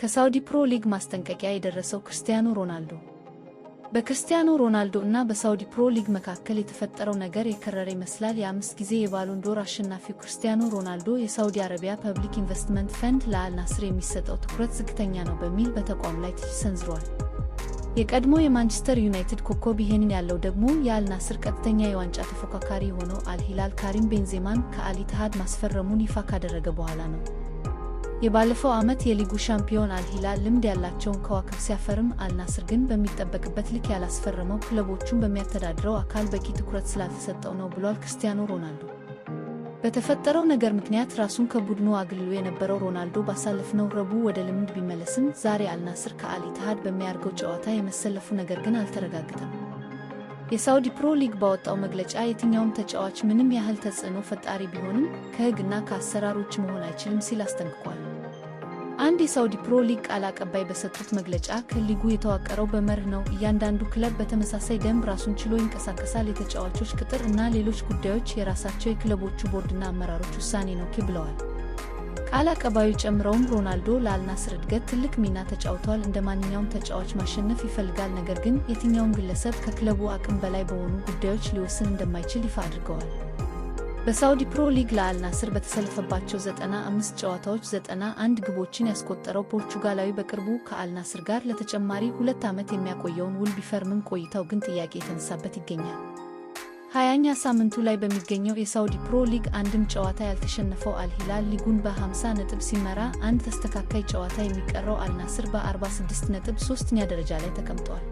ከሳውዲ ፕሮ ሊግ ማስጠንቀቂያ የደረሰው ክርስቲያኖ ሮናልዶ። በክርስቲያኖ ሮናልዶ እና በሳውዲ ፕሮ ሊግ መካከል የተፈጠረው ነገር የከረረ ይመስላል። የ5 ጊዜ የባሎን ዶር አሸናፊው ክርስቲያኖ ሮናልዶ የሳውዲ አረቢያ ፐብሊክ ኢንቨስትመንት ፈንድ ለአል ናስር የሚሰጠው ትኩረት ዝቅተኛ ነው በሚል በተቋሙ ላይ ትችት ሰንዝሯል። የቀድሞ የማንቸስተር ዩናይትድ ኮከብ ይህንን ያለው ደግሞ የአል ናስር ቀጥተኛ የዋንጫ ተፎካካሪ የሆነው አል ሂላል ካሪም ቤንዜማን ከአል ኢትሃድ ማስፈረሙን ይፋ ካደረገ በኋላ ነው። የባለፈው ዓመት የሊጉ ሻምፒዮን አል ሂላል ልምድ ያላቸውን ከዋክብት ሲያፈርም፣ አል ናስር ግን በሚጠበቅበት ልክ ያላስፈረመው ክለቦቹን በሚያስተዳድረው አካል በቂ ትኩረት ስላልተሰጠው ነው ብሏል ክርስቲያኖ ሮናልዶ። በተፈጠረው ነገር ምክንያት ራሱን ከቡድኑ አግልሎ የነበረው ሮናልዶ ባሳለፍነው ረቡዕ ወደ ልምድ ቢመለስም ዛሬ አል ናስር ከአል ኢትሃድ በሚያደርገው ጨዋታ የመሰለፉ ነገር ግን አልተረጋገጠም። የሳውዲ ፕሮ ሊግ ባወጣው መግለጫ የትኛውም ተጫዋች ምንም ያህል ተጽዕኖ ፈጣሪ ቢሆንም ከሕግና ከአሰራር ውጭ መሆን አይችልም ሲል አስጠንቅቋል። አንድ የሳውዲ ፕሮ ሊግ ቃል አቀባይ በሰጡት መግለጫ ከሊጉ የተዋቀረው በመርህ ነው፣ እያንዳንዱ ክለብ በተመሳሳይ ደንብ ራሱን ችሎ ይንቀሳቀሳል፣ የተጫዋቾች ቅጥር እና ሌሎች ጉዳዮች የራሳቸው የክለቦቹ ቦርድና አመራሮች ውሳኔ ነው ብለዋል። ቃል አቀባዩ ጨምረውም ሮናልዶ ለአል ናስር እድገት ትልቅ ሚና ተጫውቷል፣ እንደ ማንኛውም ተጫዋች ማሸነፍ ይፈልጋል፣ ነገር ግን የትኛውም ግለሰብ ከክለቡ አቅም በላይ በሆኑ ጉዳዮች ሊወስን እንደማይችል ይፋ አድርገዋል። በሳውዲ ፕሮ ሊግ ለአል ናስር በተሰለፈባቸው 95 ጨዋታዎች 91 ግቦችን ያስቆጠረው ፖርቹጋላዊ በቅርቡ ከአል ናስር ጋር ለተጨማሪ 2 ዓመት የሚያቆየውን ውል ቢፈርምም ቆይታው ግን ጥያቄ የተነሳበት ይገኛል። 20ኛ ሳምንቱ ላይ በሚገኘው የሳውዲ ፕሮ ሊግ አንድም ጨዋታ ያልተሸነፈው አል ሂላል ሊጉን በ50 ነጥብ ሲመራ፣ አንድ ተስተካካይ ጨዋታ የሚቀረው አል ናስር በ46 ነጥብ 3ኛ ደረጃ ላይ ተቀምጧል።